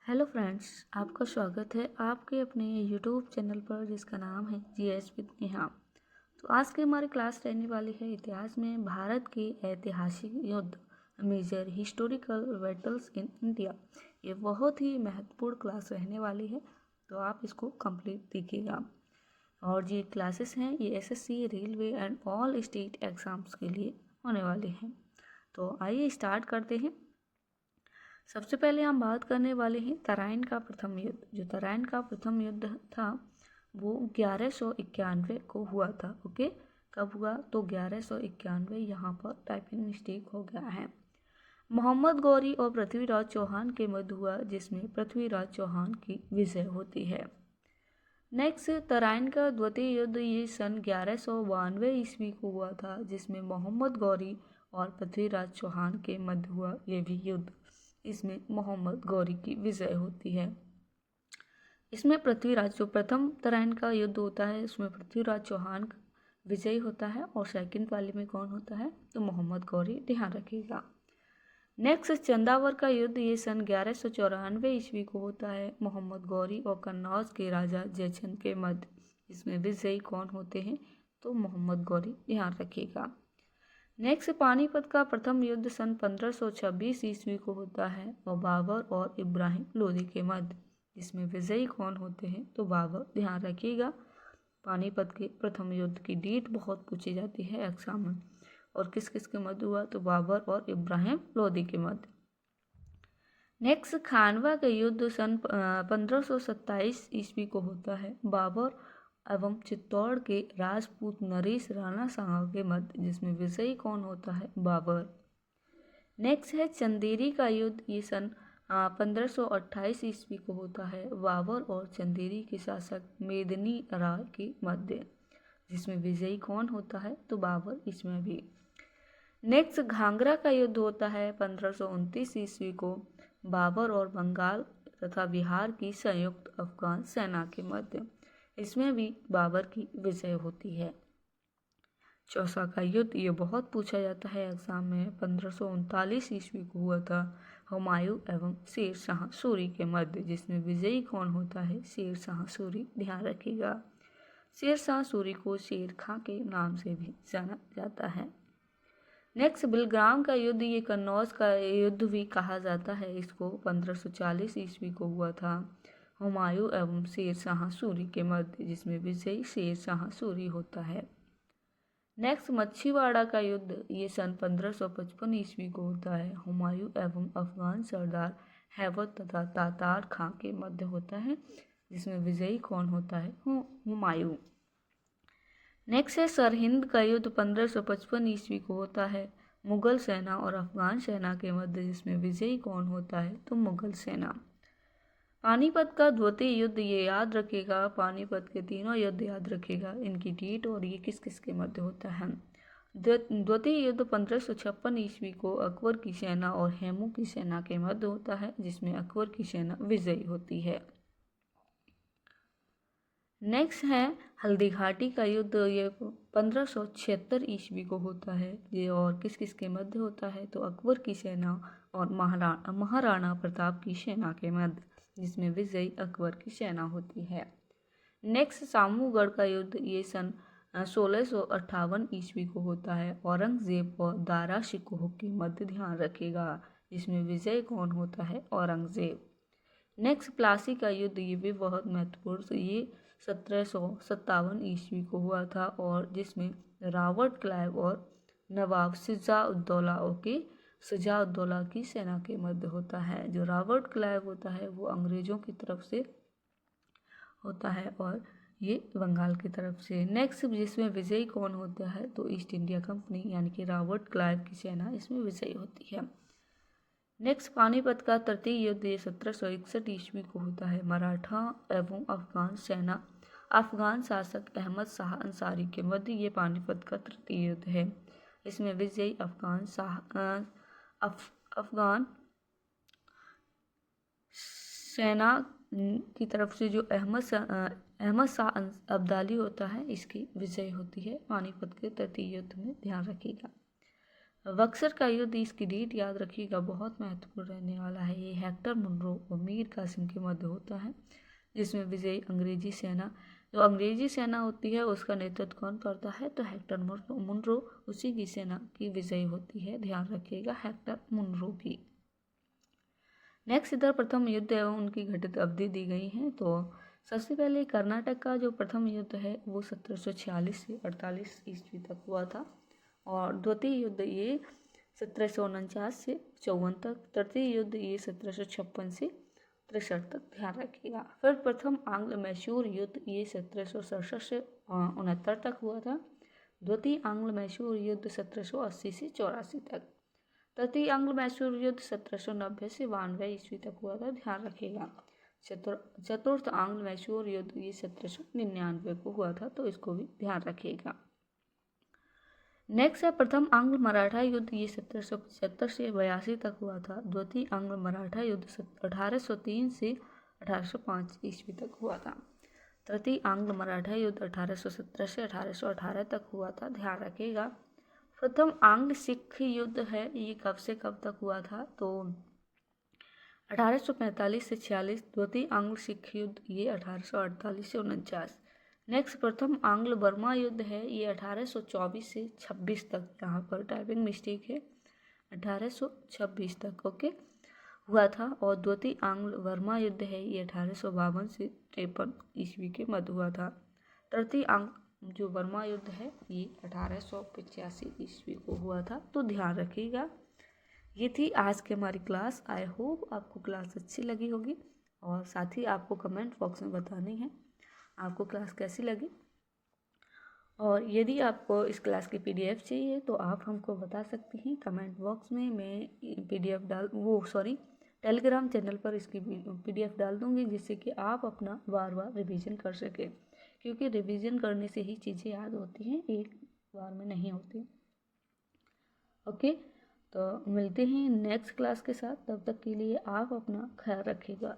Hello friends, आपका स्वागत है आपके अपने यूट्यूब चैनल पर जिसका नाम है जीएस विद नेहा। तो आज की हमारी क्लास रहने वाली है इतिहास में भारत के ऐतिहासिक युद्ध, major historical battles in India. ये बहुत ही महत्वपूर्ण क्लास रहने वाली है, तो आप इसको कंप्लीट देखिएगा। और ये क्लासेस हैं ये SSC, railway and all state exams के लिए होने वाले हैं। तो आइए स्टार्ट करते हैं। सबसे पहले हम बात करने वाले हैं तराइन का प्रथम युद्ध। जो तराइन का प्रथम युद्ध था वो 1191 को हुआ था। ओके, कब हुआ? तो 1191। यहाँ पर टाइपिंग मिस्टेक हो गया है। मोहम्मद गौरी और पृथ्वीराज चौहान के मध्य हुआ, जिसमें पृथ्वीराज चौहान की विजय होती है। नेक्स्ट, तराइन का द्वितीय युद्ध ये सन 1192 ईस्वी को हुआ था, जिसमें मोहम्मद गौरी और पृथ्वीराज चौहान के मध्य हुआ ये भी युद्ध। इसमें मोहम्मद गौरी की विजय होती है। इसमें पृथ्वीराज, जो प्रथम तराइन का युद्ध होता है उसमें पृथ्वीराज चौहान विजयी होता है, और सेकंड वाले में कौन होता है? तो मोहम्मद गौरी, ध्यान रखिएगा। नेक्स्ट, चंदावर का युद्ध ये सन 1194 ईस्वी को होता है, मोहम्मद गौरी और कन्नौज के राजा जयचंद के मध्य। इसमें विजयी कौन होते हैं? तो मोहम्मद गौरी, ध्यान रखिएगा। नेक्स्ट, पानीपत का प्रथम युद्ध सन 1526 ईस्वी को होता है, और बाबर और इब्राहिम लोदी के मध्य। इसमें विजयी कौन होते हैं? तो बाबर, ध्यान रखिएगा। पानीपत के प्रथम युद्ध की डेट बहुत पूछी जाती है एग्जाम में, और किस किस के मध्य हुआ? तो बाबर और इब्राहिम लोदी के मध्य। नेक्स्ट, खानवा का युद्ध सन 1527 ईस्वी को होता है, बाबर एवं चित्तौड़ के राजपूत नरेश राणा सांगा के मध्य, जिसमें विजयी कौन होता है? बाबर। नेक्स्ट है चंदेरी का युद्ध, ये सन 1528 ईस्वी को होता है, बाबर और चंदेरी के शासक मेदिनी राय के मध्य, जिसमें विजयी कौन होता है? तो बाबर, इसमें भी। नेक्स्ट, घाघरा का युद्ध होता है 1529 ईस्वी को, बाबर और बंगाल तथा बिहार की संयुक्त अफगान सेना के मध्य। इसमें भी बाबर की विजय होती है। चौसा का युद्ध ये बहुत पूछा जाता है एग्जाम में, 1539 ईस्वी को हुआ था, हुमायूं एवं शेर शाह सूरी के मध्य, जिसमें विजयी कौन होता है? शेर शाह सूरी, ध्यान रखिएगा। शेर शाह सूरी को शेर खां के नाम से भी जाना जाता है। नेक्स्ट, बिलग्राम का युद्ध ये कन्नौज का युद्ध भी कहा जाता है इसको, 1540 ईस्वी को हुआ था, हुमायूं एवं शेर शाह सूरी के मध्य, जिसमें विजयी शेर शाह सूरी होता है। नेक्स्ट, मच्छीवाड़ा का युद्ध ये सन 1555 ईस्वी को होता है, हुमायूं एवं अफगान सरदार हैबत तथा तातार खां के मध्य होता है, जिसमें विजयी कौन होता है? हुमायूं। नेक्स्ट है सरहिंद का युद्ध 1555 ईस्वी को होता है, मुगल सेना और अफगान सेना के मध्य, जिसमें विजयी कौन होता है? तो मुगल सेना। पानीपत का द्वितीय युद्ध ये याद रखिएगा, पानीपत के तीनों युद्ध याद रखिएगा, इनकी डेट और ये किस किस के मध्य होता है। द्वितीय युद्ध 1556 ईस्वी को अकबर की सेना और हेमू की सेना के मध्य होता है, जिसमें अकबर की सेना विजयी होती है। नेक्स्ट है हल्दी घाटी का युद्ध, ये 1576 ईस्वी को होता है, ये और किस किस के मध्य होता है? तो अकबर की सेना और महाराणा प्रताप की सेना के मध्य, जिसमें विजयी अकबर की सेना होती है। नेक्स्ट, सामूगढ़ का युद्ध ये सन 1658 ईस्वी को होता है, औरंगजेब और दारा शिकोह के मध्य, ध्यान रखिएगा, जिसमें विजय कौन होता है? औरंगजेब। नेक्स्ट, प्लासी का युद्ध ये भी बहुत महत्वपूर्ण, ये 1757 ईस्वी को हुआ था, और जिसमें रॉबर्ट क्लाइव और नवाब शुजा-उद-दौला की सेना के मध्य होता है। जो रॉबर्ट क्लाइव होता है वो अंग्रेजों की तरफ से होता है, और ये बंगाल की तरफ से। नेक्स्ट, जिसमें विजयी कौन होता है? तो ईस्ट इंडिया कंपनी यानी कि रॉबर्ट क्लाइव की सेना इसमें विजयी होती है। नेक्स्ट, पानीपत का तृतीय युद्ध ये 1761 ईस्वी को होता है, मराठा एवं अफगान सेना अफगान शासक अहमद शाह अंसारी के मध्य, ये पानीपत का तृतीय युद्ध है। इसमें विजयी अफगान सेना की तरफ से जो अहमद शाह अब्दाली होता है, इसकी विजय होती है पानीपत के तृतीय युद्ध में, ध्यान रखिएगा। बक्सर का युद्ध, इसकी डेट याद रखिएगा, बहुत महत्वपूर्ण रहने वाला है। ये हेक्टर मुनरो और मीर कासिम के मध्य होता है, जिसमें विजयी अंग्रेजी सेना, जो अंग्रेजी सेना होती है उसका नेतृत्व कौन करता है, तो हेक्टर मुनरो, उसी की सेना की विजयी होती है, ध्यान रखिएगा, हेक्टर मुनरो की। नेक्स्ट इधर प्रथम युद्ध एवं उनकी घटित अवधि दी गई है। तो सबसे पहले कर्नाटक का जो प्रथम युद्ध है वो 1746 से 48 ईस्वी तक हुआ था, और द्वितीय युद्ध ये 1749 से 54 तक, तृतीय युद्ध ये 1756 से 63 तक, ध्यान रखिएगा। फिर प्रथम आंग्ल मैसूर युद्ध ये 1767 से 69 तक हुआ था। द्वितीय आंग्ल मैसूर युद्ध 1780 से 84 तक। तृतीय आंग्ल मैसूर युद्ध 1790 से 92 ईस्वी तक हुआ था, ध्यान रखिएगा। चतुर्थ आंग्ल मैसूर युद्ध ये 1799 को हुआ था, तो इसको भी ध्यान रखिएगा। नेक्स्ट है प्रथम आंग्ल मराठा युद्ध, ये 1775 से 82 तक हुआ था। द्वितीय आंग्ल मराठा युद्ध 1803 से 1805 ईस्वी तक हुआ था। तृतीय आंग्ल मराठा युद्ध 1817 से 1818 तक हुआ था, ध्यान रखिएगा। प्रथम आंग्ल सिख युद्ध है, ये कब से कब तक हुआ था, तो 1845 से 46। द्वितीय आंग्ल सिख युद्ध ये 1848 से 49। नेक्स्ट प्रथम आंग्ल बर्मा युद्ध है, ये 1824 से 26 तक, यहाँ पर टाइपिंग मिस्टेक है, 1826 तक ओके हुआ था। और द्वितीय आंग्ल बर्मा युद्ध है, ये 1852 से 53 ईस्वी के मध्य हुआ था। तृतीय आंग्ल जो बर्मा युद्ध है ये 1885 ईस्वी को हुआ था, तो ध्यान रखिएगा। ये थी आज की हमारी क्लास। आई होप आपको क्लास अच्छी लगी होगी, और साथ ही आपको कमेंट बॉक्स में बतानी है आपको क्लास कैसी लगी। और यदि आपको इस क्लास की PDF चाहिए तो आप हमको बता सकते हैं कमेंट बॉक्स में। मैं PDF टेलीग्राम चैनल पर इसकी PDF डाल दूँगी, जिससे कि आप अपना बार बार रिवीजन कर सकें, क्योंकि रिवीजन करने से ही चीज़ें याद होती हैं, एक बार में नहीं होती। ओके, तो मिलते हैं नेक्स्ट क्लास के साथ, तब तक के लिए आप अपना ख्याल रखिएगा।